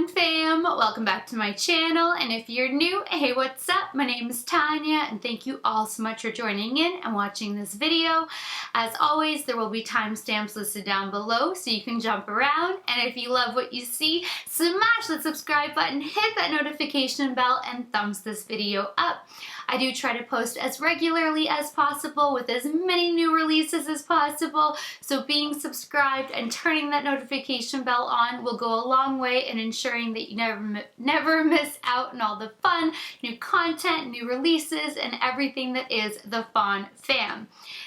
Fawn fam, welcome back to my channel, and if you're new, hey, what's up? My name is Tanya and thank you all so much for joining in and watching this video. As always, there will be timestamps listed down below so you can jump around, and if you love what you see, smash the subscribe button, hit that notification bell, and thumbs this video up. I do try to post as regularly as possible with as many new releases as possible, so being subscribed and turning that notification bell on will go a long way in ensuring that you never miss out on all the fun, new content, new releases, and everything that is the Fawn fam.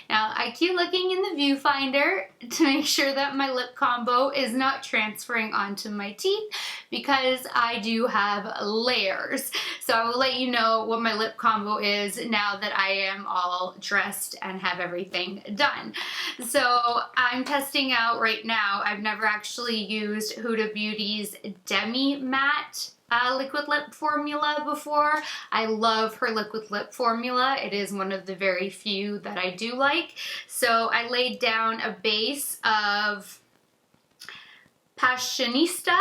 Now, I keep looking in the viewfinder to make sure that my lip combo is not transferring onto my teeth because I do have layers. So I will let you know what my lip combo is now that I am all dressed and have everything done. So I'm testing out right now. I've never actually used Huda Beauty's Demi Matte liquid lip formula before. I love her liquid lip formula. It is one of the very few that I do like. So I laid down a base of Passionista.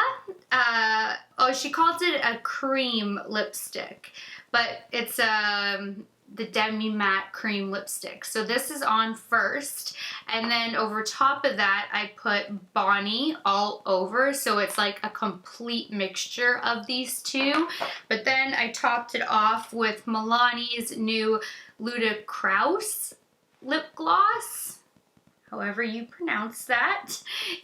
She calls it a cream lipstick, but it's the Demi Matte cream lipstick. So this is on first, and then over top of that I put Bonnie all over, so it's like a complete mixture of these two. But then I topped it off with Milani's new LUDICROUS lip gloss, however you pronounce that,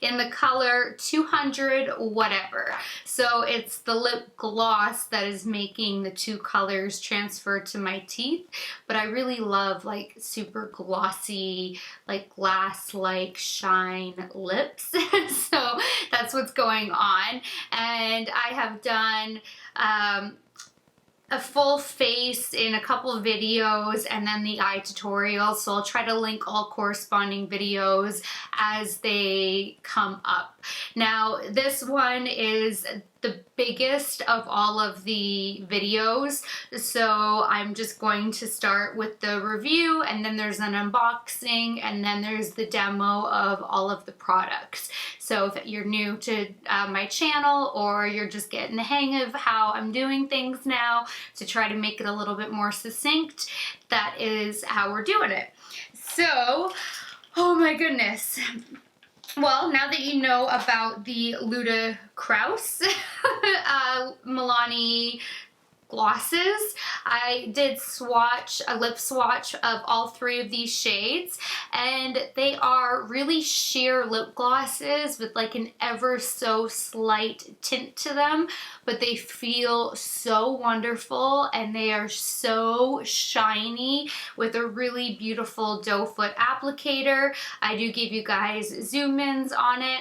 in the color 200 whatever. So it's the lip gloss that is making the two colors transfer to my teeth, but I really love like super glossy, like glass-like shine lips. So that's what's going on. And I have done a full face in a couple of videos and then the eye tutorial, so I'll try to link all corresponding videos as they come up. Now this one is the biggest of all of the videos, so I'm just going to start with the review, and then there's an unboxing, and then there's the demo of all of the products. So if you're new to my channel, or you're just getting the hang of how I'm doing things now to try to make it a little bit more succinct, that is how we're doing it. So, oh my goodness. Well, now that you know about the LUDICROUS Milani glosses, I did swatch a lip swatch of all three of these shades, and they are really sheer lip glosses with like an ever so slight tint to them, but they feel so wonderful and they are so shiny with a really beautiful doe foot applicator. I do give you guys zoom ins on it.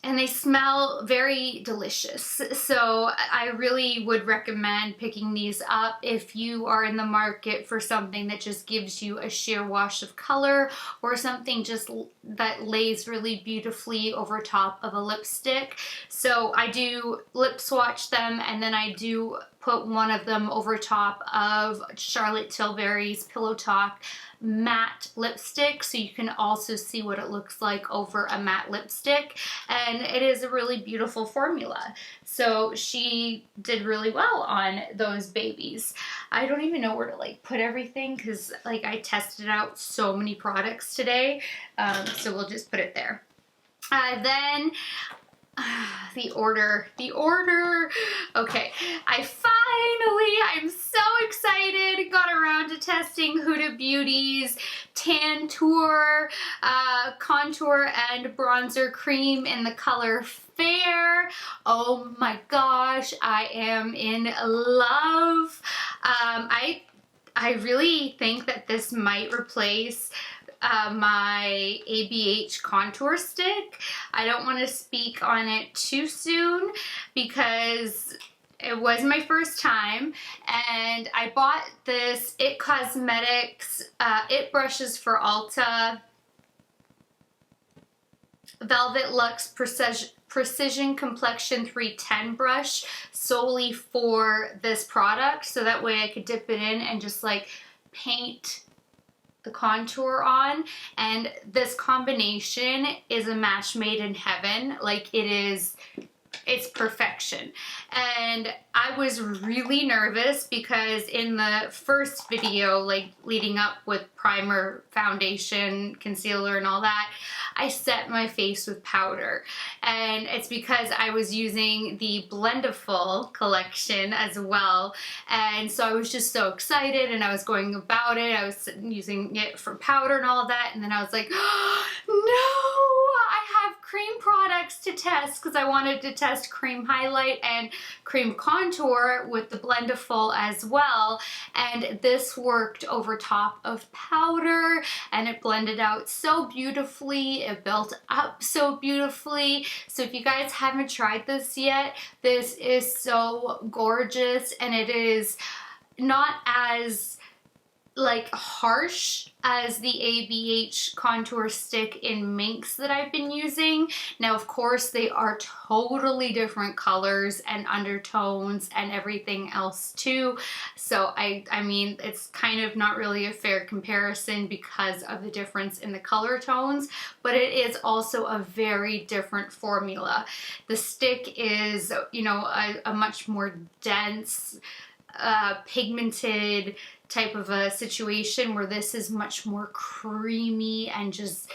And they smell very delicious. So I really would recommend picking these up if you are in the market for something that just gives you a sheer wash of color, or something just that lays really beautifully over top of a lipstick. So I do lip swatch them, and then I do put one of them over top of Charlotte Tilbury's Pillow Talk matte lipstick, so you can also see what it looks like over a matte lipstick, and it is a really beautiful formula. So she did really well on those babies. I don't even know where to like put everything because like I tested out so many products today, so we'll just put it there. Then the order. Okay, I'm so excited, got around to testing Huda Beauty's TanTour contour and bronzer cream in the color Fair. Oh my gosh, I am in love. I really think that this might replace my ABH contour stick. I don't want to speak on it too soon because it was my first time, and I bought this It Cosmetics It Brushes for Ulta Velvet Luxe Precision Complexion 310 brush solely for this product, so that way I could dip it in and just like paint the contour on. And this combination is a match made in heaven. Like, it is it's perfection. And I was really nervous because in the first video, like leading up with primer, foundation, concealer and all that, I set my face with powder. And it's because I was using the Blendiful collection as well. And so I was just so excited and I was going about it. I was using it for powder and all of that. And then I was like, oh, no, I have cream products to test because I wanted to test cream highlight and cream contour with the Blendiful as well. And this worked over top of powder and it blended out so beautifully. It built up so beautifully. So if you guys haven't tried this yet, this is so gorgeous, and it is not as like harsh as the ABH contour stick in Minx that I've been using. Now, of course, they are totally different colors and undertones and everything else too. So I mean, it's kind of not really a fair comparison because of the difference in the color tones, but it is also a very different formula. The stick is, you know, a much more dense, pigmented type of a situation, where this is much more creamy and just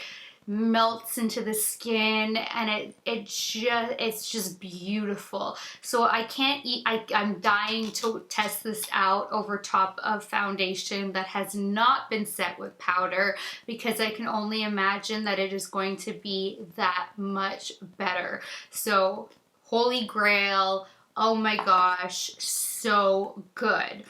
melts into the skin, and it's just beautiful. So I'm dying to test this out over top of foundation that has not been set with powder, because I can only imagine that it is going to be that much better. So holy grail, oh my gosh, so good.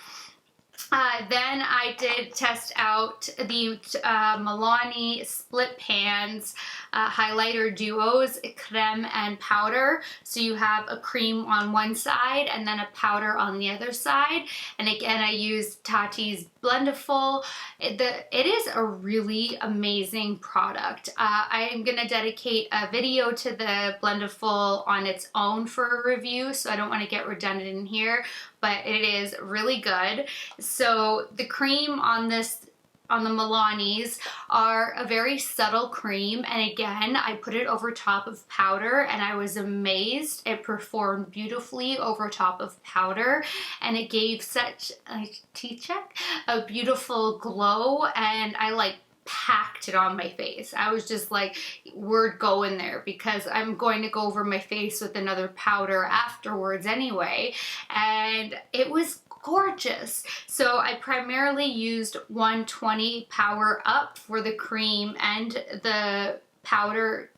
Then I did test out the Milani Split Pans highlighter duos, creme and powder. So you have a cream on one side and then a powder on the other side. And again, I used Tati's Blendiful. It is a really amazing product. I am going to dedicate a video to the Blendiful on its own for a review, so I don't want to get redundant in here, but it is really good. So the cream on this, on the Milani's, are a very subtle cream, and again, I put it over top of powder and I was amazed. It performed beautifully over top of powder, and it gave such a beautiful glow, and I like packed it on my face. I was just like, we're going there, because I'm going to go over my face with another powder afterwards anyway, and it was gorgeous. So I primarily used 120 Power Up for the cream and the powder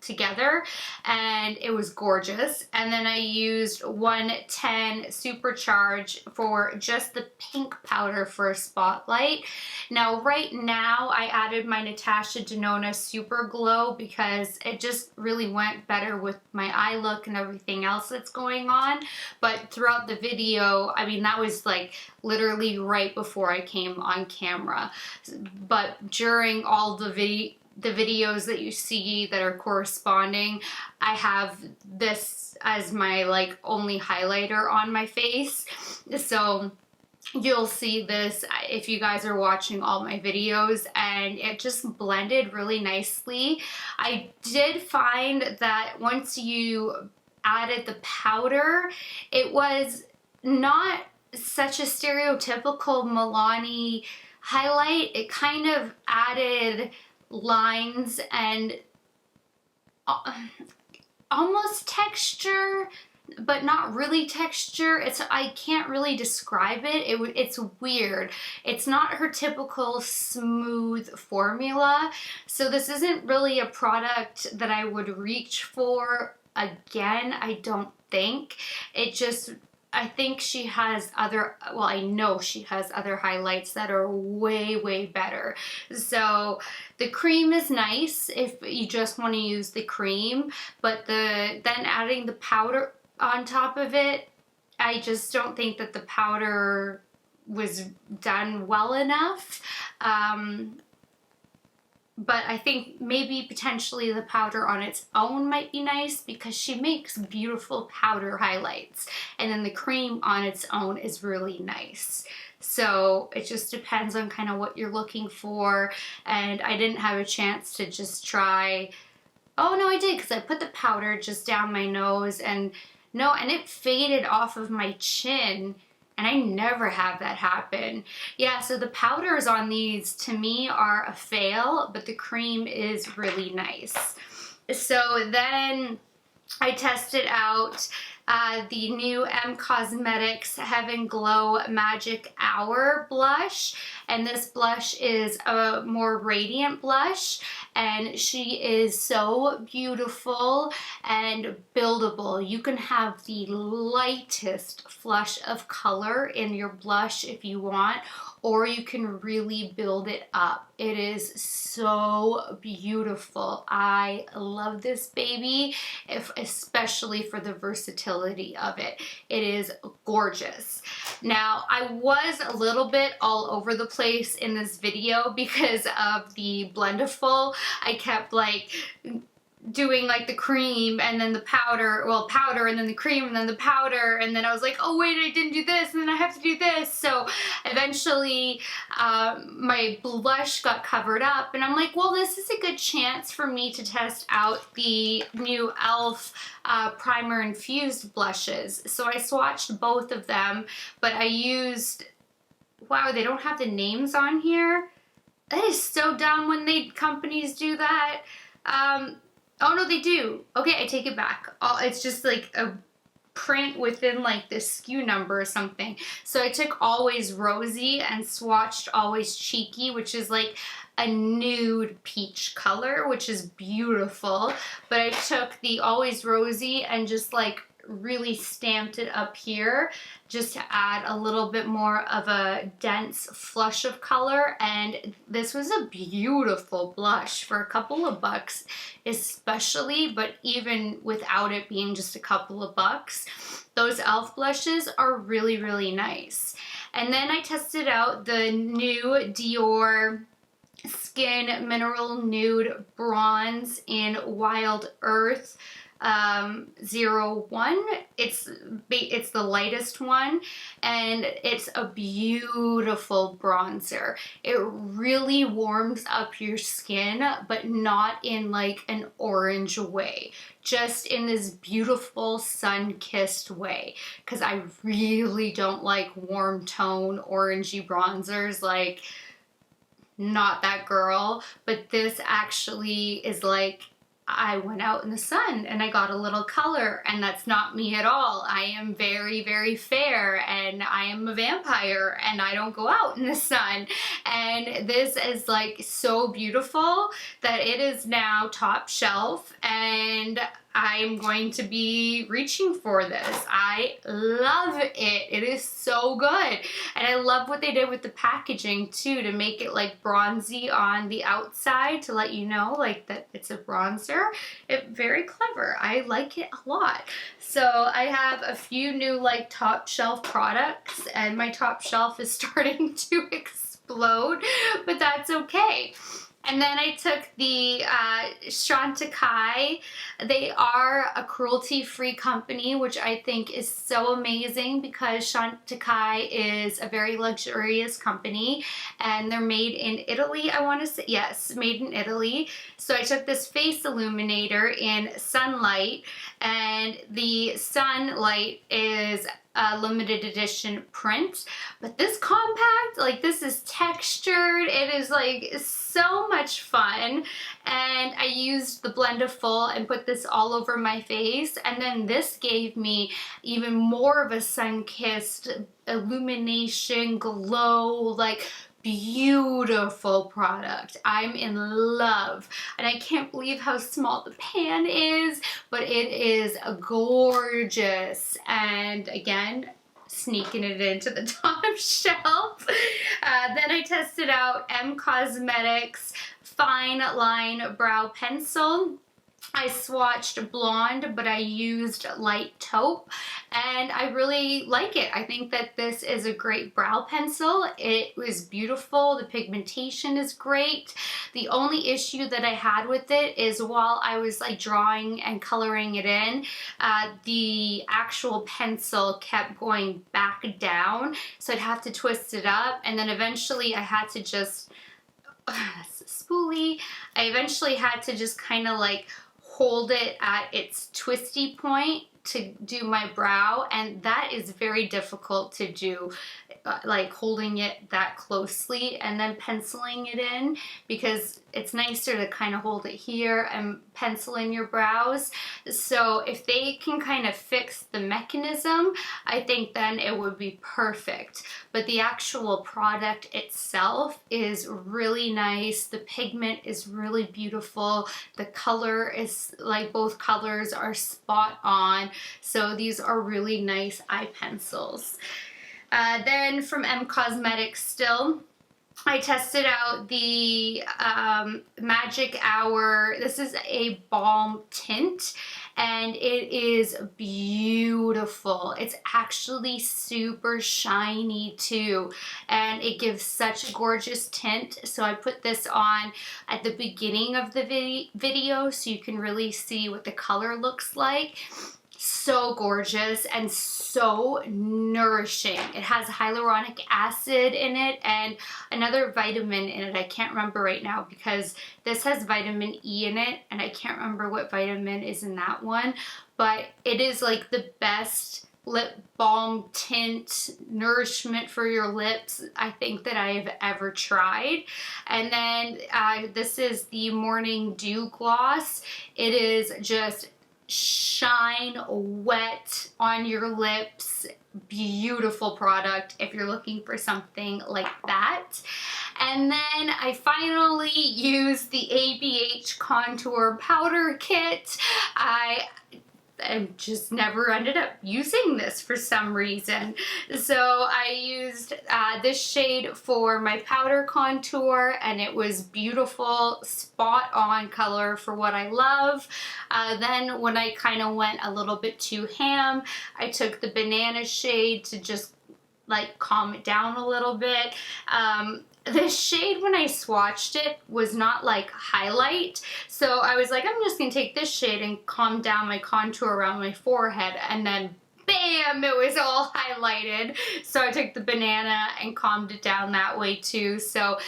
together, and it was gorgeous. And then I used 110 Supercharge for just the pink powder for a spotlight. Now right now I added my Natasha Denona Super Glow because it just really went better with my eye look and everything else that's going on. But throughout the video, I mean, that was like literally right before I came on camera. But during all the videos that you see that are corresponding, I have this as my like only highlighter on my face. So you'll see this if you guys are watching all my videos, and it just blended really nicely. I did find that once you added the powder, it was not such a stereotypical Milani highlight. It kind of added lines and almost texture, but not really texture. I can't really describe it. It's weird. It's not her typical smooth formula. So this isn't really a product that I would reach for again, I don't think. I think she has other, well, I know she has other highlights that are way, way better. So the cream is nice if you just want to use the cream, but then adding the powder on top of it, I just don't think that the powder was done well enough. But I think maybe potentially the powder on its own might be nice, because she makes beautiful powder highlights, and then the cream on its own is really nice. So it just depends on kind of what you're looking for, and I didn't have a chance to just try Oh no, I did, because I put the powder just down my nose, and no, and it faded off of my chin, and I never have that happen. Yeah, so the powders on these to me are a fail, but the cream is really nice. So then I tested out the new Cosmetics Heaven Glow Magic Hour blush, and this blush is a more radiant blush, and she is so beautiful and buildable. You can have the lightest flush of color in your blush if you want, or you can really build it up. It is so beautiful. I love this baby, especially for the versatility of it. It is gorgeous. Now, I was a little bit all over the place in this video because of the Blendiful. I kept like doing like the cream and then the powder, well, powder and then the cream and then the powder, and then I was like, oh wait, I didn't do this, and then I have to do this. So eventually my blush got covered up, and I'm like, well, this is a good chance for me to test out the new e.l.f. Primer Infused blushes. So I swatched both of them, but I used, wow, they don't have the names on here. That is so dumb when companies do that. Oh no, they do. Okay, I take it back. It's just like a print within like the SKU number or something. So I took Always Rosy and swatched Always Cheeky, which is like a nude peach color, which is beautiful. But I took the Always Rosy and just like really stamped it up here just to add a little bit more of a dense flush of color, and this was a beautiful blush for a couple of bucks especially, but even without it being just a couple of bucks, those e.l.f. blushes are really, really nice. And then I tested out the new Dior Skin Mineral Nude Bronze in Wild Earth 01. It's the lightest one, and it's a beautiful bronzer. It really warms up your skin, but not in like an orange way, just in this beautiful sun-kissed way, because I really don't like warm tone orangey bronzers, like not that girl. But this actually is like, I went out in the sun and I got a little color, and that's not me at all. I am very, very fair, and I am a vampire, and I don't go out in the sun. And this is like so beautiful that it is now top shelf, and I'm going to be reaching for this. I love it. It is so good. And I love what they did with the packaging too, to make it like bronzy on the outside to let you know like that it's a bronzer. Very clever. I like it a lot. So I have a few new like top shelf products, and my top shelf is starting to explode, but that's okay. And then I took the Chantecaille. They are a cruelty-free company, which I think is so amazing, because Chantecaille is a very luxurious company, and they're made in Italy, I want to say. Yes, made in Italy. So I took this face illuminator in Sunlight, and the Sunlight is a limited edition print, but this compact, like this is textured, it is like so much fun. And I used the Blendiful and put this all over my face, and then this gave me even more of a sun-kissed illumination glow, like beautiful product. I'm in love, and I can't believe how small the pan is, but it is gorgeous. And again, sneaking it into the top shelf. Then I tested out Cosmetics Fine Line Brow Pencil. I swatched blonde, but I used light taupe, and I really like it. I think that this is a great brow pencil. It was beautiful. The pigmentation is great. The only issue that I had with it is while I was like drawing and coloring it in, the actual pencil kept going back down, so I'd have to twist it up, and then eventually I had to just, that's a spoolie, I eventually had to just kind of like hold it at its twisty point to do my brow, and that is very difficult to do, like holding it that closely and then penciling it in, because it's nicer to kind of hold it here and pencil in your brows. So if they can kind of fix the mechanism, I think then it would be perfect. But the actual product itself is really nice. The pigment is really beautiful. The color is like, both colors are spot on. So these are really nice eye pencils. Then from M Cosmetics still, I tested out the Magic Hour. This is a balm tint, and it is beautiful. It's actually super shiny too, and it gives such a gorgeous tint. So I put this on at the beginning of the video so you can really see what the color looks like. So gorgeous and so nourishing. It has hyaluronic acid in it and another vitamin in it. I can't remember right now because this has vitamin E in it, and I can't remember what vitamin is in that one, but it is like the best lip balm tint nourishment for your lips I think that I have ever tried. And then this is the Morning Dew Gloss. It is just shine wet on your lips. Beautiful product if you're looking for something like that. And then I finally used the ABH contour powder kit. I just never ended up using this for some reason. So I used this shade for my powder contour, and it was beautiful, spot on color for what I love. Then when I kind of went a little bit too ham, I took the banana shade to just like calm it down a little bit. This shade, when I swatched it, was not like highlight, so I was like, I'm just gonna take this shade and calm down my contour around my forehead, and then bam, it was all highlighted. So I took the banana and calmed it down that way too. So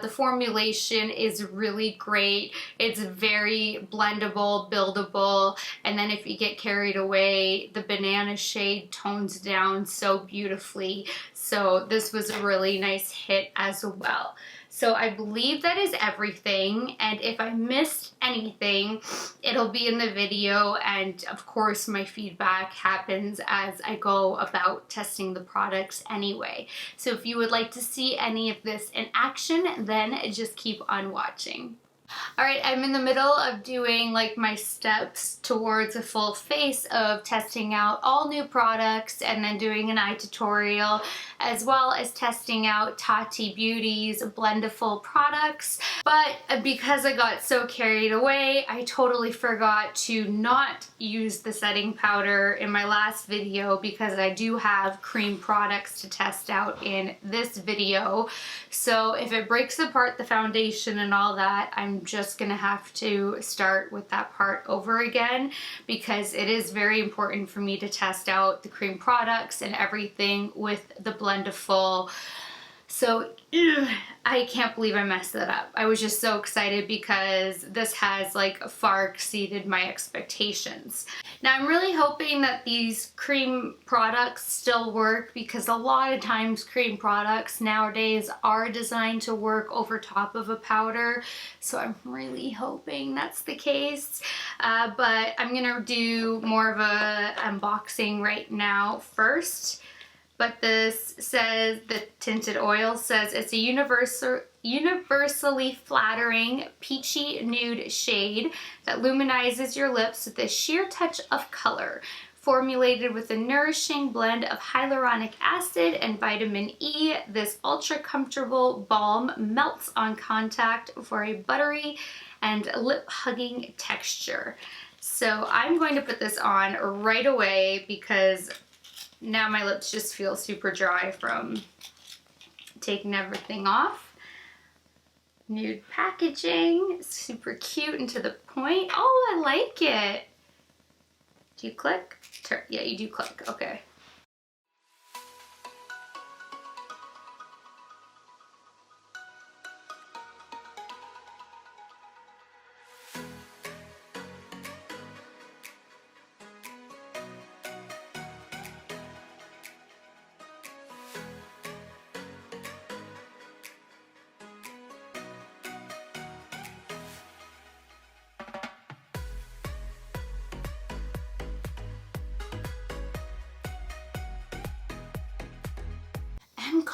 the formulation is really great. It's very blendable, buildable, and then if you get carried away, the banana shade tones down so beautifully. So this was a really nice hit as well. So I believe that is everything, and if I missed anything, it'll be in the video, and of course my feedback happens as I go about testing the products anyway. So if you would like to see any of this in action, then just keep on watching. Alright, I'm in the middle of doing like my steps towards a full face of testing out all new products and then doing an eye tutorial, as well as testing out Tati Beauty's Blendiful products. But because I got so carried away, I totally forgot to not use the setting powder in my last video, because I do have cream products to test out in this video. So if it breaks apart the foundation and all that, I'm just gonna have to start with that part over again, because it is very important for me to test out the cream products and everything with the Blendiful. So I can't believe I messed that up. I was just so excited because this has like far exceeded my expectations. Now I'm really hoping that these cream products still work, because a lot of times cream products nowadays are designed to work over top of a powder. So I'm really hoping that's the case. But I'm gonna do more of a unboxing right now first. But this says, the tinted oil says it's a universally flattering peachy nude shade that luminizes your lips with a sheer touch of color. Formulated with a nourishing blend of hyaluronic acid and vitamin E, this ultra comfortable balm melts on contact for a buttery and lip hugging texture. So I'm going to put this on right away, because now my lips just feel super dry from taking everything off. Nude packaging, super cute and to the point. Oh, I like it. Do you click? Yeah, you do click, okay.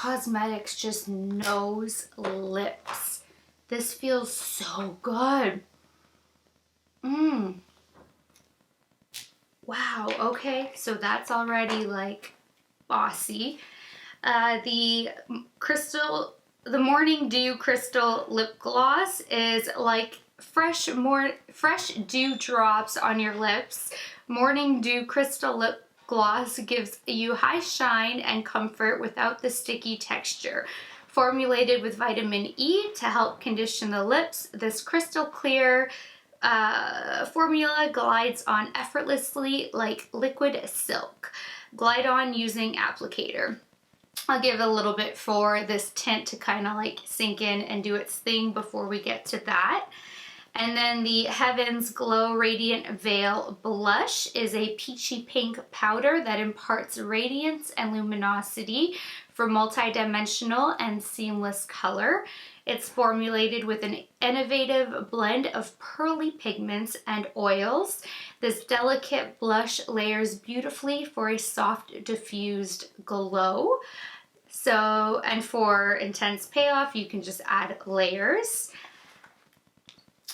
Cosmetics just knows lips. This feels so good. Wow, okay, so that's already like bossy. The Morning Dew Crystal Lip Gloss is like fresh dew drops on your lips. Morning Dew Crystal Lip Gloss gives you high shine and comfort without the sticky texture. Formulated with vitamin E to help condition the lips, this crystal clear formula glides on effortlessly like liquid silk. Glide on using applicator. I'll give a little bit for this tint to kind of like sink in and do its thing before we get to that. And then the Heaven's Glow Radiant Veil Blush is a peachy pink powder that imparts radiance and luminosity for multi-dimensional and seamless color. It's formulated with an innovative blend of pearly pigments and oils. This delicate blush layers beautifully for a soft, diffused glow. So, and for intense payoff, you can just add layers.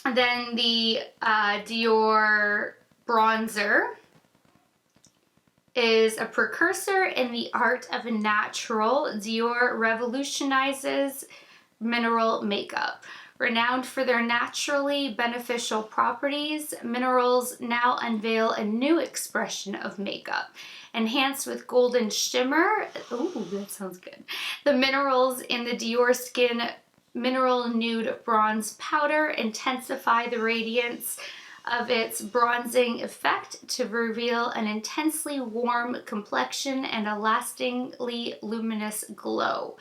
And then the Dior bronzer is a precursor in the art of natural. Dior revolutionizes mineral makeup. Renowned for their naturally beneficial properties, minerals now unveil a new expression of makeup. Enhanced with golden shimmer, ooh, that sounds good. The minerals in the DiorSkin Mineral Nude Bronze Powder intensify the radiance of its bronzing effect to reveal an intensely warm complexion and a lastingly luminous glow.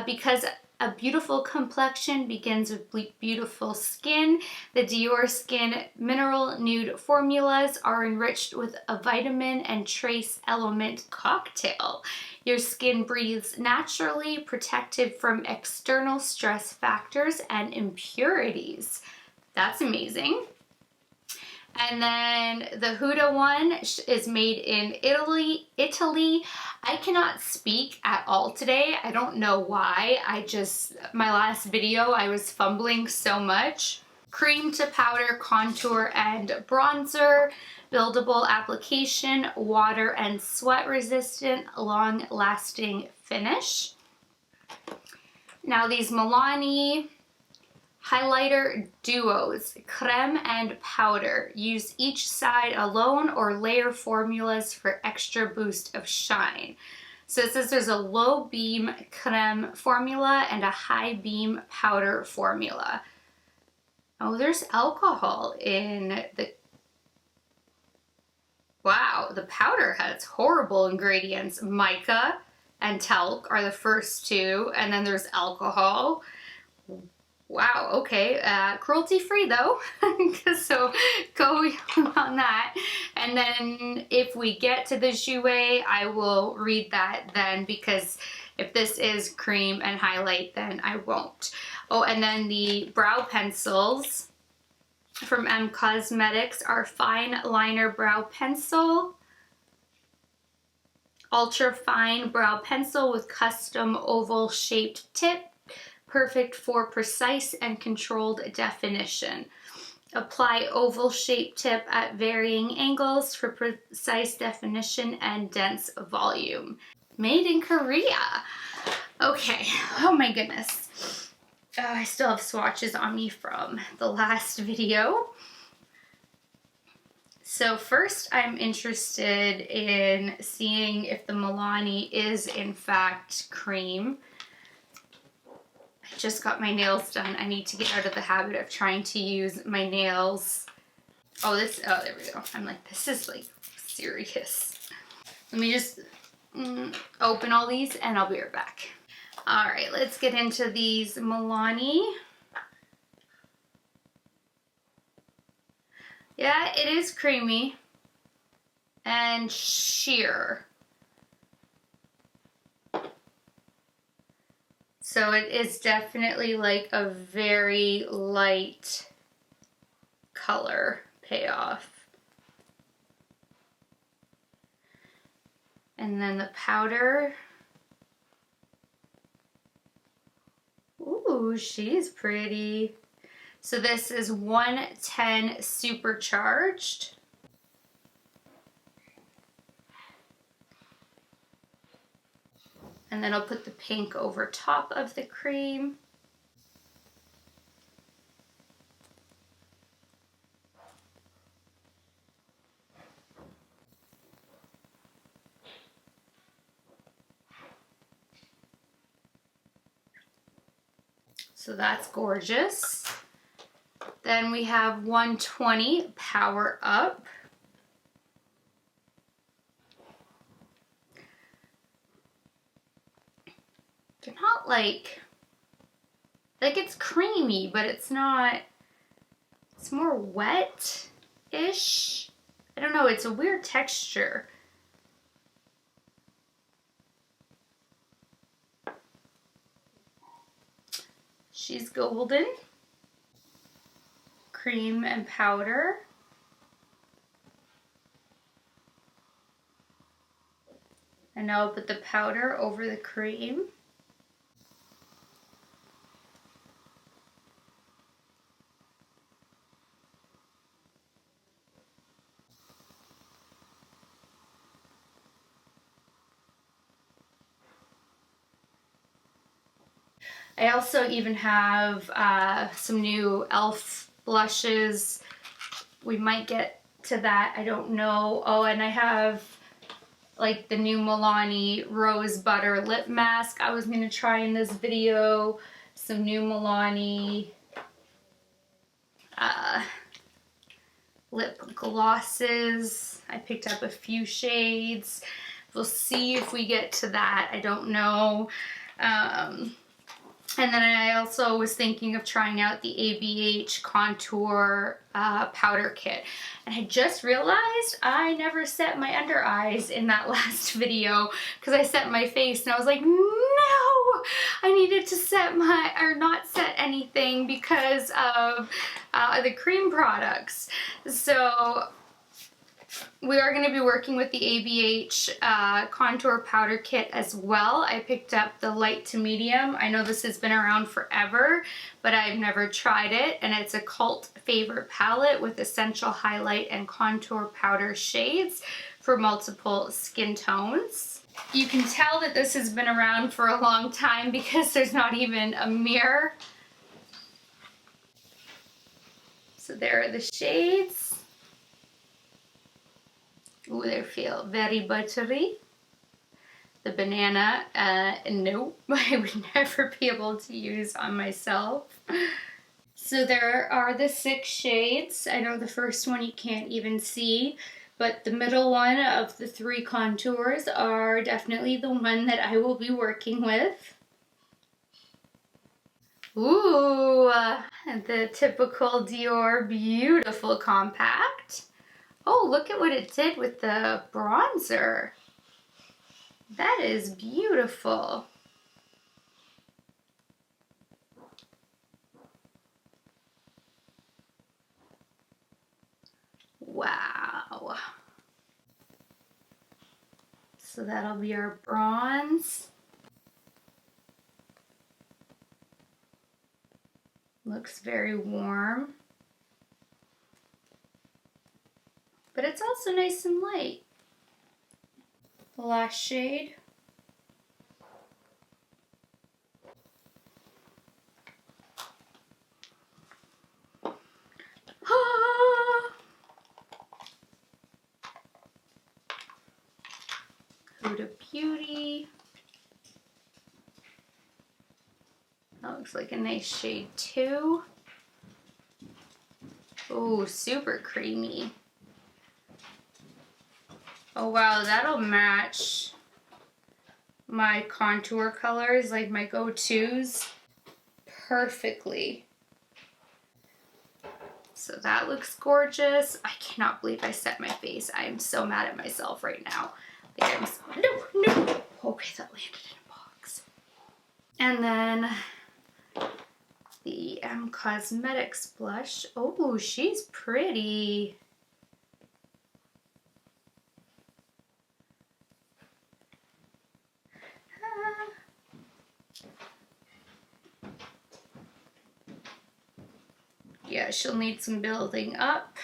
Because a beautiful complexion begins with beautiful skin, the DiorSkin Mineral Nude formulas are enriched with a vitamin and trace element cocktail. Your skin breathes naturally, protected from external stress factors and impurities. That's amazing. And then the Huda one is made in Italy. I cannot speak at all today. I don't know why. My last video, I was fumbling so much. Cream to powder, contour, and bronzer. Buildable application, water and sweat resistant, long-lasting finish. Now these Milani highlighter duos, creme and powder. Use each side alone or layer formulas for extra boost of shine. So it says there's a low beam creme formula and a high beam powder formula. Oh, there's alcohol in the... Wow, the powder has horrible ingredients. Mica and talc are the first two, and then there's alcohol. Wow, okay, cruelty-free though, so go on that. And then if we get to the jouet, I will read that then, because if this is cream and highlight, then I won't. Oh, and then the brow pencils from M Cosmetics are Fine Liner Brow Pencil. Ultra Fine Brow Pencil with custom oval shaped tip. Perfect for precise and controlled definition. Apply oval shaped tip at varying angles for precise definition and dense volume. Made in Korea. Okay, oh my goodness. I still have swatches on me from the last video. So first I'm interested in seeing if the Milani is in fact cream. I just got my nails done. I need to get out of the habit of trying to use my nails. Oh, there we go. I'm like, this is like serious. Let me just open all these and I'll be right back. All right, let's get into these Milani. Yeah, it is creamy and sheer. So it is definitely like a very light color payoff. And then the powder Ooh, she's pretty. So this is 110 Supercharged. And then I'll put the pink over top of the cream. So that's gorgeous. Then we have 120 Power Up. They're not like it's creamy, but it's not, it's more wet-ish. I don't know, it's a weird texture. She's golden. Cream and powder. And now I'll put the powder over the cream. I also even have some new e.l.f. blushes. We might get to that, I don't know. Oh, and I have like the new Milani Rose Butter Lip Mask I was going to try in this video. Some new Milani lip glosses. I picked up a few shades. We'll see if we get to that, I don't know. And then I also was thinking of trying out the ABH Contour Powder Kit. And I just realized I never set my under eyes in that last video because I set my face and I was like, no! I needed to set my, or not set anything because of the cream products. So we are going to be working with the ABH Contour Powder Kit as well. I picked up the light to medium. I know this has been around forever, but I've never tried it. And it's a cult favorite palette with essential highlight and contour powder shades for multiple skin tones. You can tell that this has been around for a long time because there's not even a mirror. So there are the shades. Ooh, they feel very buttery. The banana, nope, I would never be able to use on myself. So there are the 6 shades. I know the first one you can't even see, but the middle one of the 3 contours are definitely the one that I will be working with. Ooh, the typical Dior Beautiful Compact. Oh, look at what it did with the bronzer. That is beautiful. Wow. So that'll be our bronze. Looks very warm. But it's also nice and light. The last shade. Huda Beauty. That looks like a nice shade too. Oh, super creamy. Oh wow, that'll match my contour colors, like my go-tos, perfectly. So that looks gorgeous. I cannot believe I set my face. I am so mad at myself right now. Like I'm so, no. Okay, that landed in a box. And then the Cosmetics blush. Oh, she's pretty. yeah, she'll need some building up.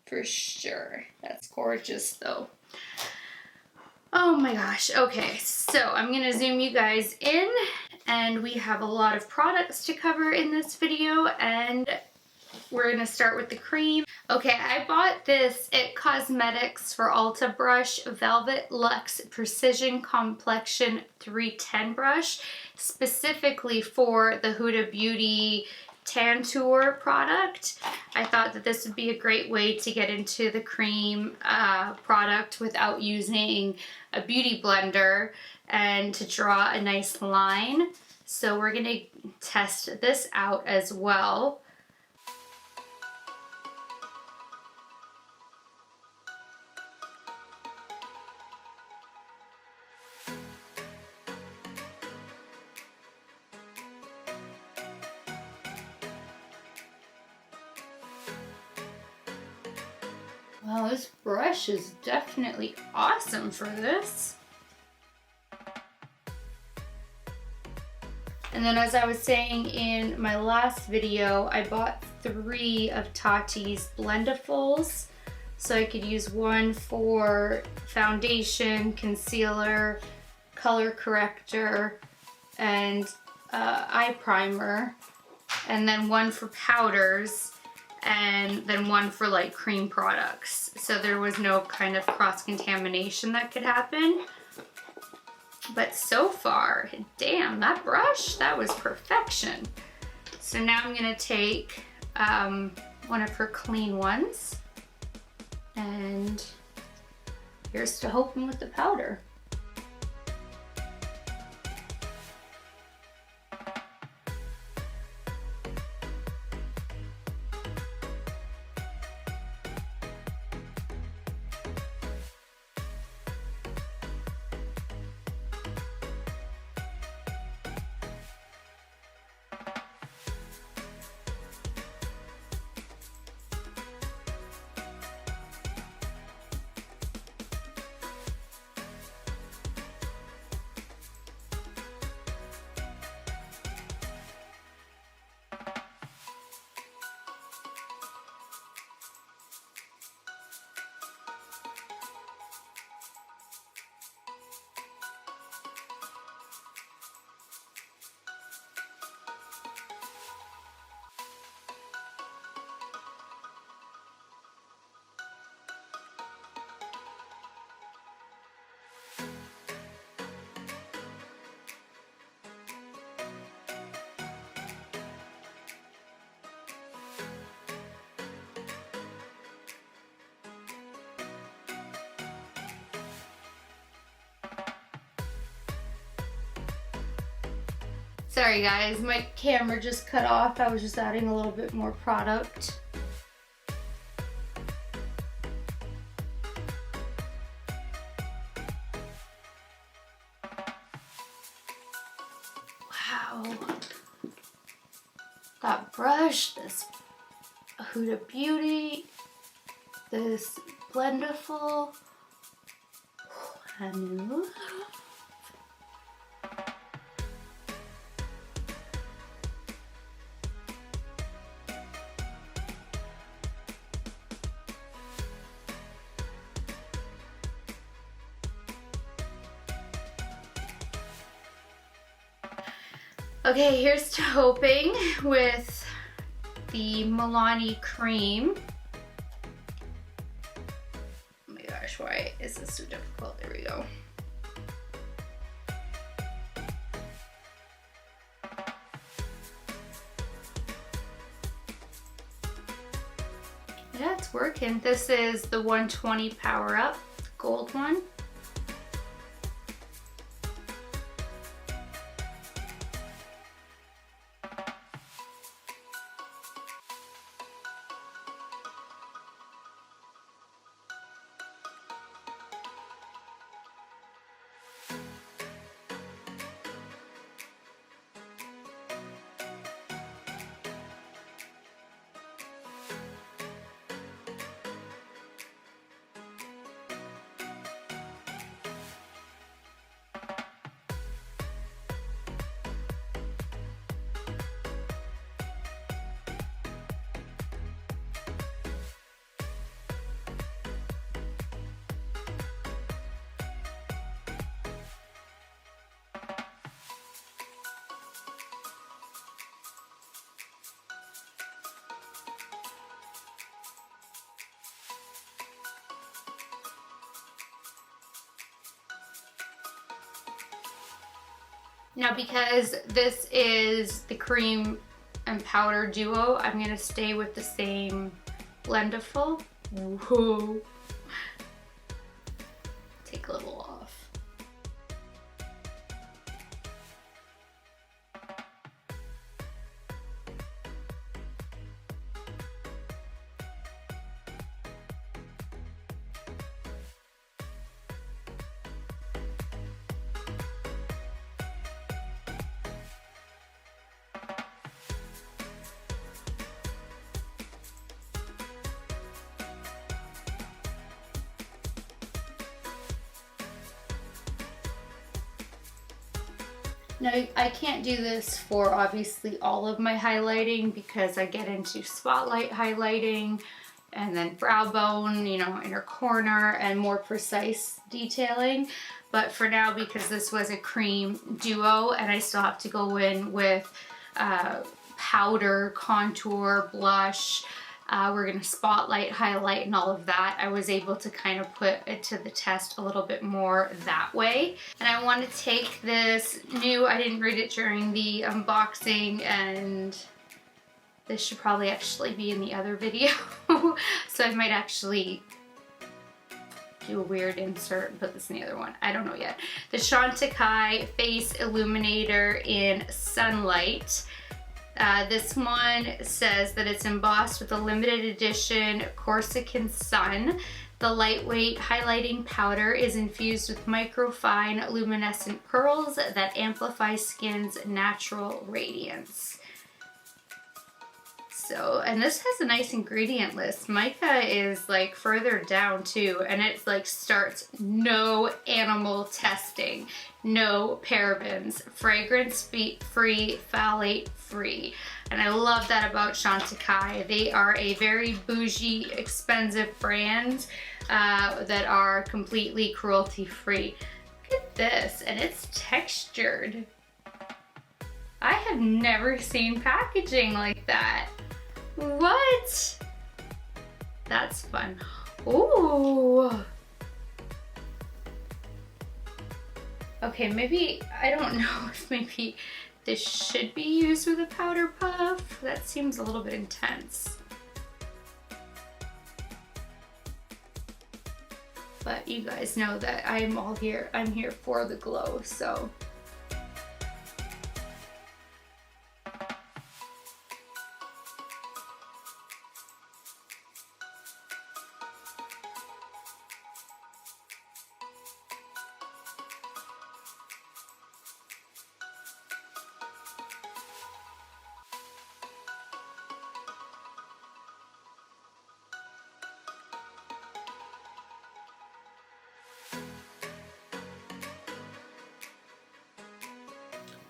For sure. That's gorgeous though. Oh my gosh. Okay, so I'm gonna zoom you guys in, and we have a lot of products to cover in this video, and we're gonna start with the cream. Okay, I bought this It Cosmetics for Ulta brush, Velvet Luxe Precision Complexion 310 brush, specifically for the Huda Beauty Tantor product. I thought that this would be a great way to get into the cream product without using a beauty blender and to draw a nice line. So we're gonna test this out as well. Wow, this brush is definitely awesome for this. And then, as I was saying in my last video, I bought 3 of Tati's Blendafuls. So I could use one for foundation, concealer, color corrector, and eye primer. And then one for powders, and then one for like cream products. So there was no kind of cross-contamination that could happen. But so far, damn, that brush, that was perfection. So now I'm gonna take one of her clean ones, and here's to hoping with the powder. Sorry guys, my camera just cut off. I was just adding a little bit more product. Wow. That brush, this Huda Beauty, this Blendiful, Nude. Okay, here's to hoping with the Milani cream. Oh my gosh, why is this so difficult? There we go. Yeah, it's working. This is the 120 Power Up gold one. Now because this is the cream and powder duo, I'm gonna stay with the same blendiful. Whoa. Take a little off. Now, I can't do this for obviously all of my highlighting because I get into spotlight highlighting and then brow bone, you know, inner corner and more precise detailing. But for now, because this was a cream duo and I still have to go in with powder, contour, blush, we're gonna spotlight, highlight, and all of that. I was able to kind of put it to the test a little bit more that way. And I want to take this new, I didn't read it during the unboxing, and this should probably actually be in the other video. So I might actually do a weird insert and put this in the other one. I don't know yet. The Chantecaille Face Illuminator in Sunlight. This one says that it's embossed with a limited edition Corsican sun. The lightweight highlighting powder is infused with microfine luminescent pearls that amplify skin's natural radiance. So, and this has a nice ingredient list. Mica is like further down too, and it's like starts no animal testing, no parabens, fragrance free, phthalate free. And I love that about Chantecaille. They are a very bougie, expensive brand that are completely cruelty free. Look at this, and it's textured. I have never seen packaging like that. What? That's fun. Ooh. Okay, maybe, I don't know if maybe this should be used with a powder puff. That seems a little bit intense. But you guys know that I'm here for the glow, so.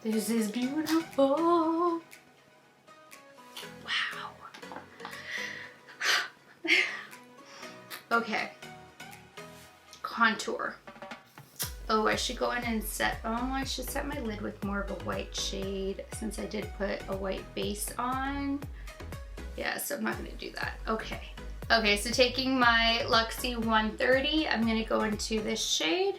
This is beautiful. Wow. Okay. Contour. Oh, I should go in and I should set my lid with more of a white shade since I did put a white base on. Yeah, so I'm not gonna do that. Okay. Okay, so taking my Luxie 130, I'm gonna go into this shade.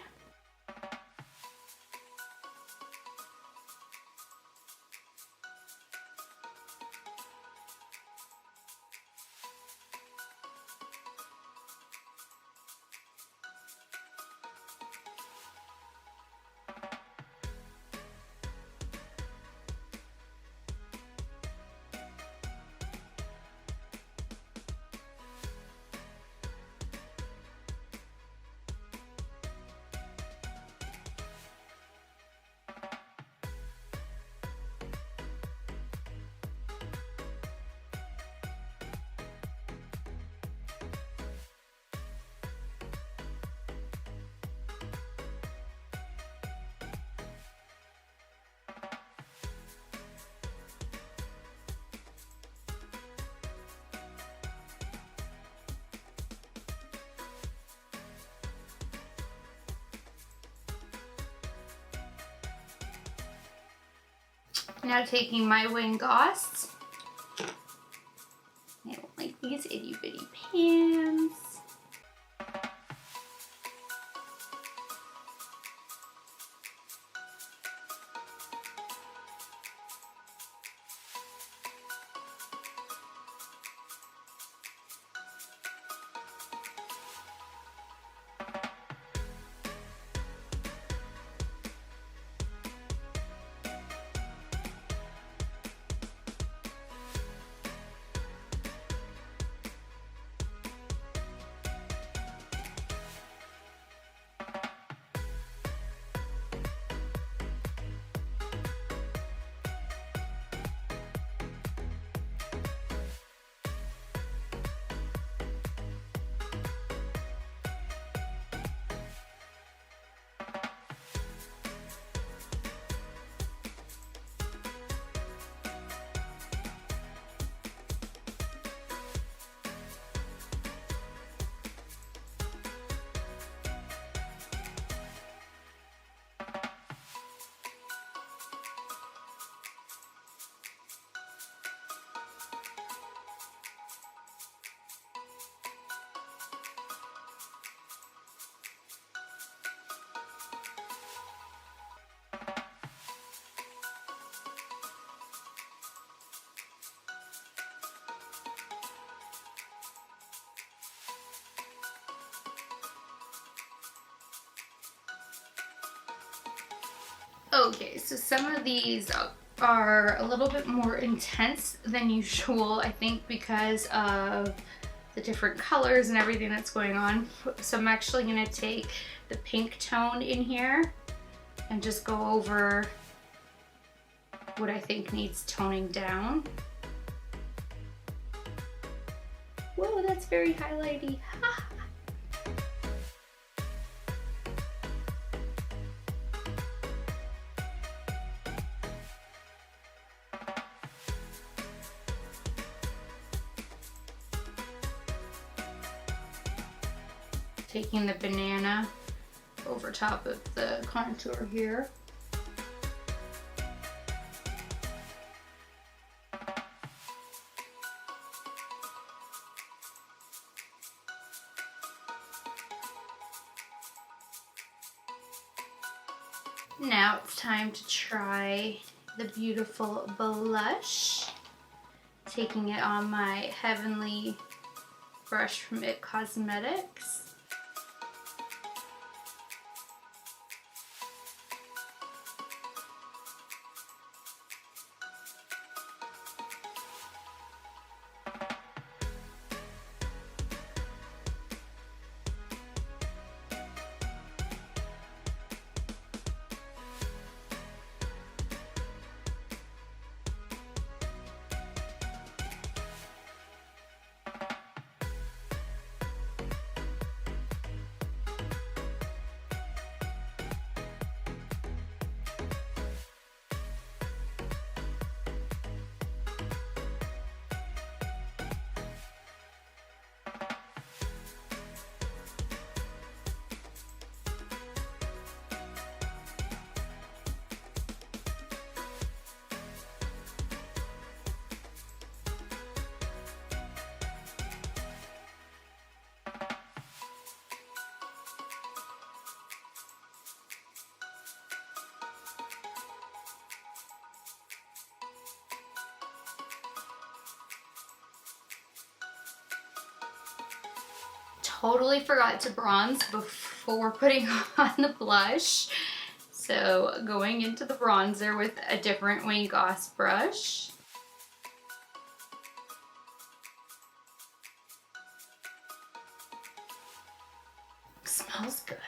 Now taking my wing gauze. I don't like these itty bitty pans. Okay, so some of these are a little bit more intense than usual, I think because of the different colors and everything that's going on. So I'm actually gonna take the pink tone in here and just go over what I think needs toning down. Whoa, that's very highlighty. Taking the banana over top of the contour here. Now it's time to try the beautiful blush. Taking it on my Heavenly brush from IT Cosmetics. Totally forgot to bronze before putting on the blush. So going into the bronzer with a different Wayne Goss brush. Smells good.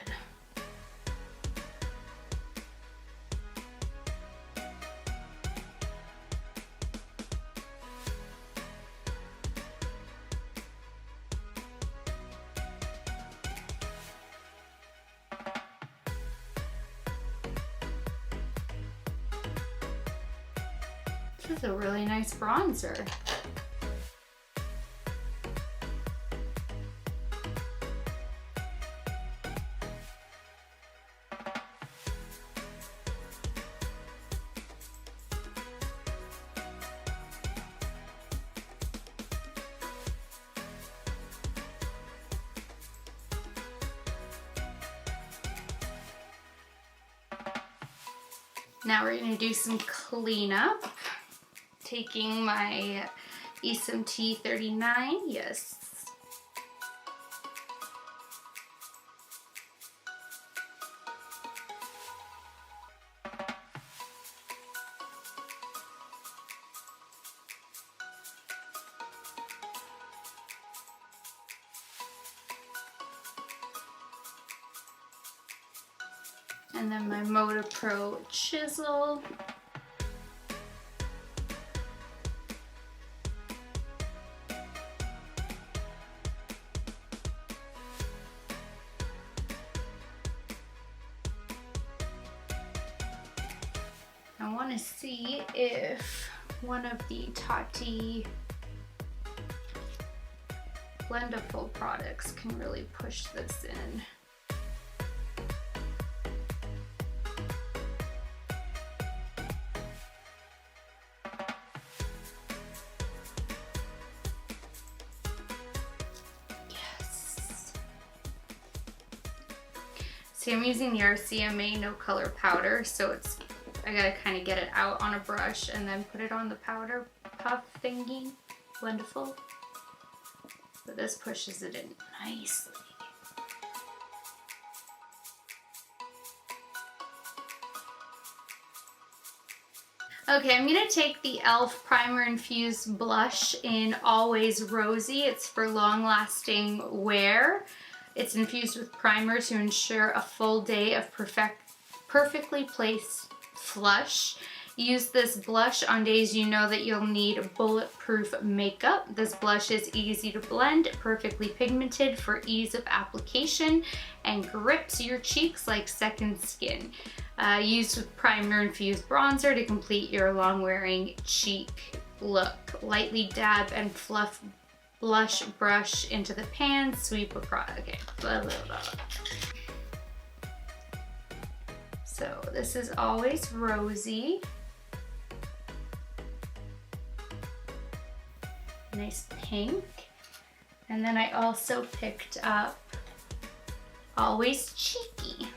This is a really nice bronzer. Now we're going to do some cleanup. Taking my SMT 39, yes. And then my Moda Pro chisel. I want to see if one of the Taupe Blendable products can really push this in. Yes. See, I'm using the RCMA No Color Powder, so I gotta kind of get it out on a brush and then put it on the powder puff thingy, Blendable. But this pushes it in nicely. Okay, I'm gonna take the e.l.f. Primer Infused Blush in Always Rosy. It's for long-lasting wear. It's infused with primer to ensure a full day of perfectly placed flush. Use this blush on days you know that you'll need bulletproof makeup. This blush is easy to blend, perfectly pigmented for ease of application, and grips your cheeks like second skin. Used with primer infused bronzer to complete your long wearing cheek look. Lightly dab and fluff blush brush into the pan, sweep across. Okay, blah, blah, blah. So this is Always Rosy. Nice pink. And then I also picked up Always Cheeky,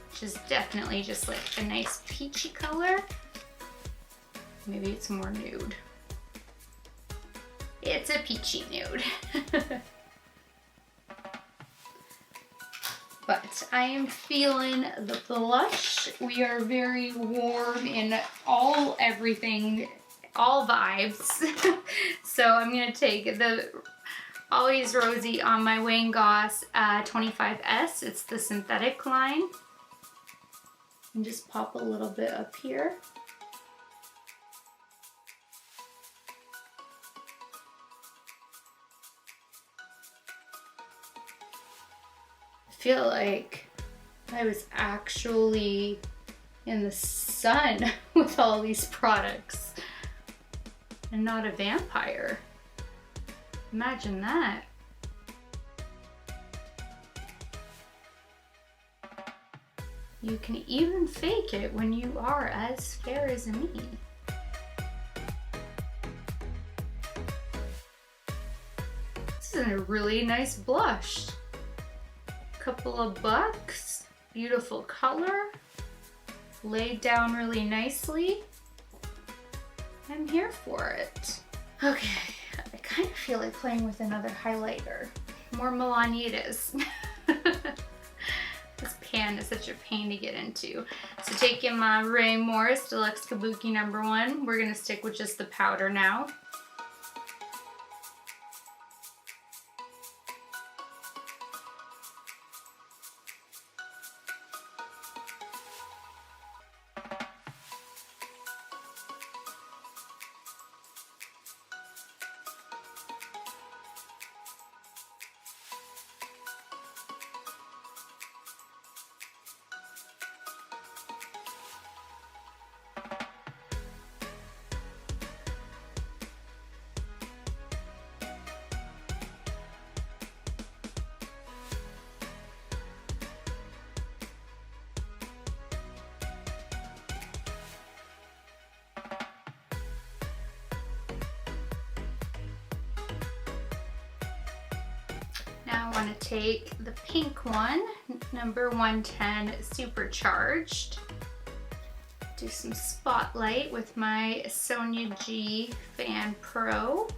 which is definitely just like a nice peachy color. Maybe it's more nude. It's a peachy nude. But I am feeling the blush. We are very warm in everything, all vibes. So I'm gonna take the Always Rosy on my Wayne Goss 25S. It's the synthetic line. And just pop a little bit up here. I feel like I was actually in the sun with all these products and not a vampire. Imagine that. You can even fake it when you are as fair as me. This is a really nice blush. Couple of bucks, beautiful color, laid down really nicely. I'm here for it. Okay, I kind of feel like playing with another highlighter. More Milani it is. This pan is such a pain to get into. So taking my Ray Morris Deluxe Kabuki #1, we're gonna stick with just the powder now. Now I want to take the pink one, number 110 Supercharged. Do some spotlight with my Sonia G Fan Pro.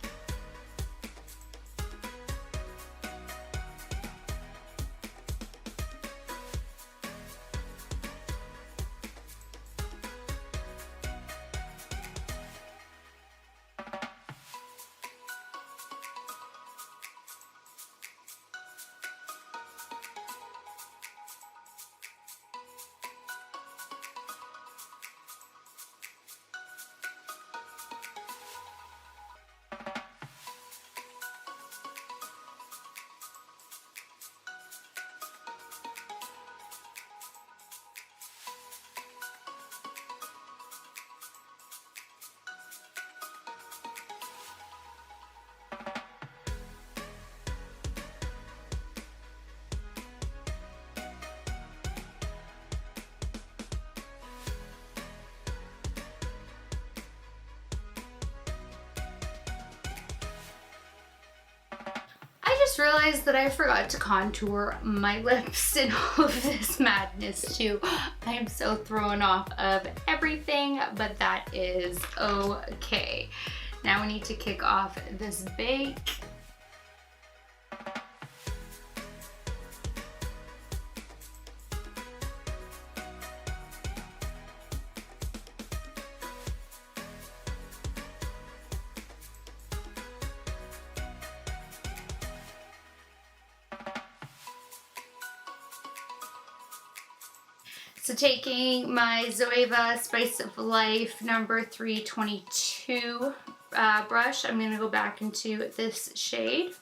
just realized that I forgot to contour my lips in all of this madness too. I am so thrown off of everything, but that is okay. Now we need to kick off this bake. So taking my Zoeva Spice of Life number 322 brush, I'm going to go back into this shade.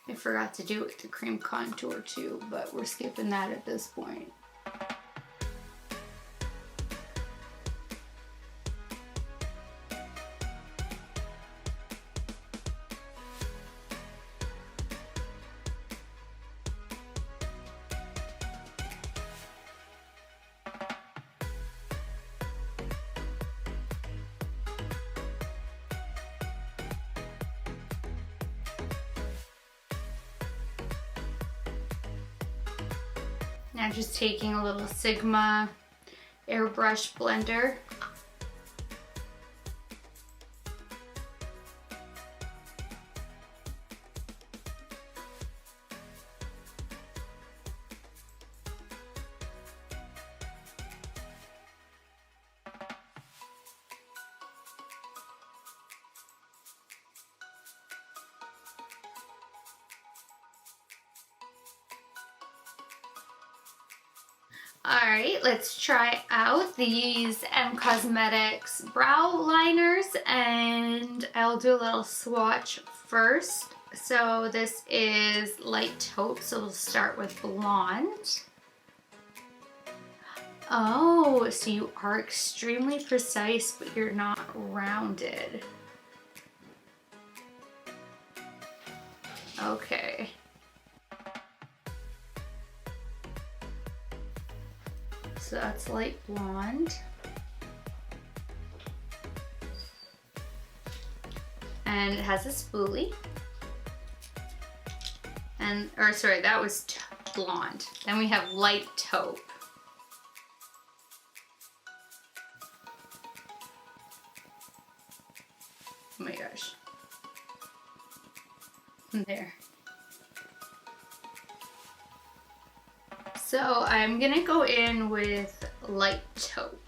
I forgot to do it with the cream contour too, but we're skipping that at this point. Now just taking a little Sigma airbrush blender. Alright, let's try out these Cosmetics brow liners, and I'll do a little swatch first. So this is light taupe, so we'll start with blonde. Oh, so you are extremely precise, but you're not rounded. Okay. So that's light blonde. And it has a spoolie. And, or sorry, that was blonde. Then we have light taupe. Oh my gosh. There. So I'm gonna go in with light taupe.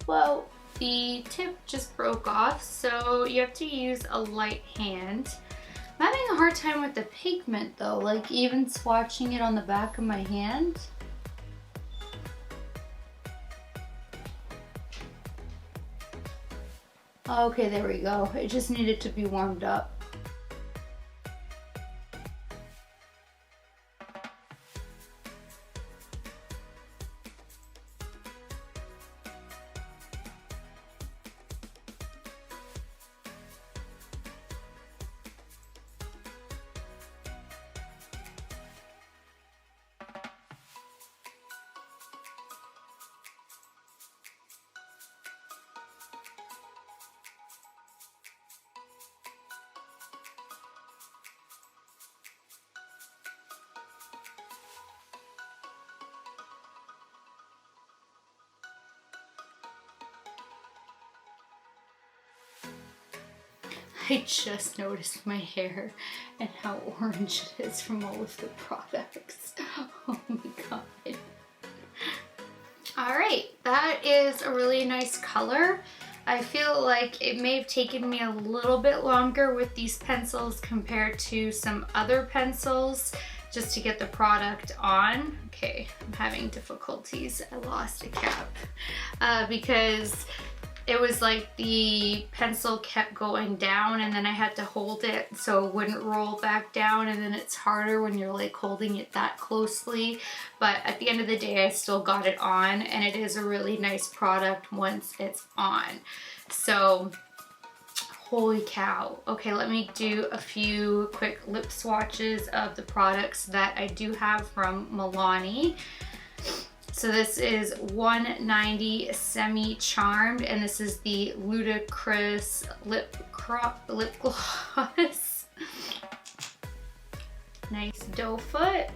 Well, the tip just broke off, so you have to use a light hand. I'm having a hard time with the pigment though, like even swatching it on the back of my hand. Okay, there we go. It just needed to be warmed up. I just noticed my hair and how orange it is from all of the products. Oh my god. Alright, that is a really nice color. I feel like it may have taken me a little bit longer with these pencils compared to some other pencils just to get the product on. Okay, I'm having difficulties. I lost a cap because it was like the pencil kept going down and then I had to hold it so it wouldn't roll back down, and then it's harder when you're like holding it that closely. But at the end of the day, I still got it on, and it is a really nice product once it's on. So, holy cow. Okay, let me do a few quick lip swatches of the products that I do have from Milani. So this is 190 Semi Charmed, and this is the Ludicrous lip gloss. Nice doe foot.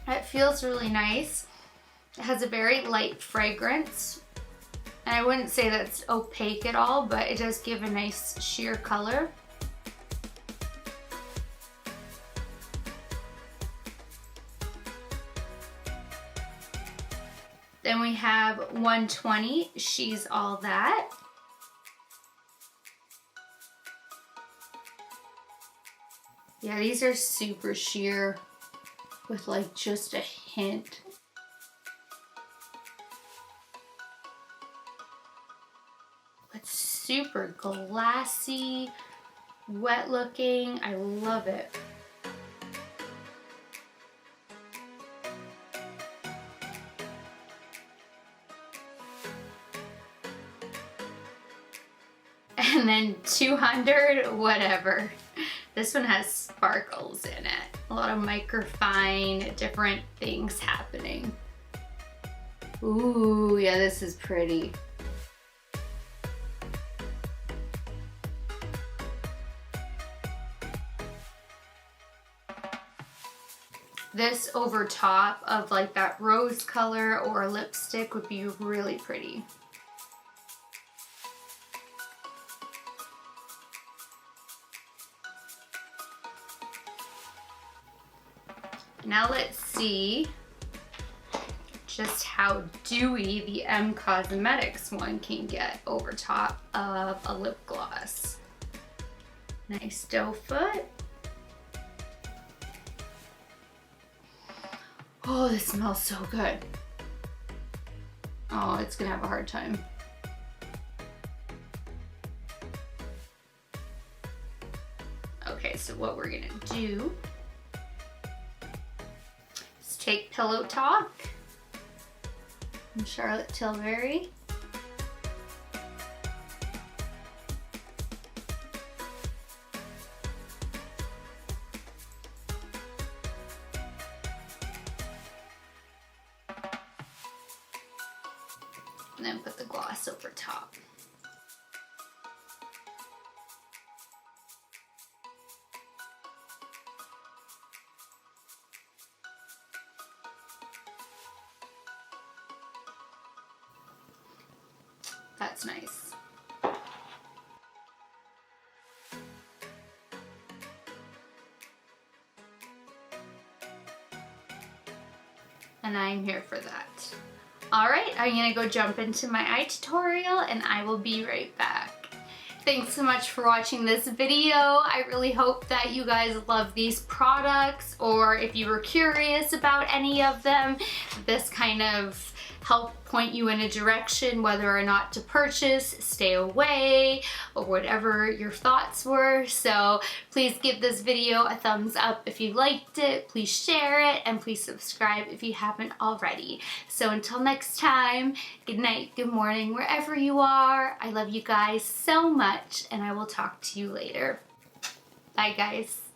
It feels really nice. It has a very light fragrance. And I wouldn't say that's opaque at all, but it does give a nice sheer color. Then we have 120, She's All That. Yeah, these are super sheer with like just a hint. It's super glassy, wet looking. I love it. And then 200, whatever. This one has sparkles in it. A lot of microfine, different things happening. Ooh, yeah, this is pretty. This over top of like that rose color or lipstick would be really pretty. Now let's see just how dewy the M Cosmetics one can get over top of a lip gloss. Nice doe foot. Oh, this smells so good. Oh, it's gonna have a hard time. Okay, so what we're gonna do is take Pillow Talk from Charlotte Tilbury. And then put the gloss over top. That's nice. And I'm here for that. Alright, I'm gonna go jump into my eye tutorial and I will be right back. Thanks so much for watching this video. I really hope that you guys love these products, or if you were curious about any of them, this kind of helped point you in a direction whether or not to purchase, stay away, or whatever your thoughts were. So please give this video a thumbs up if you liked it, please share it, and please subscribe if you haven't already. So until next time, good night, good morning, wherever you are. I love you guys so much, and I will talk to you later. Bye guys.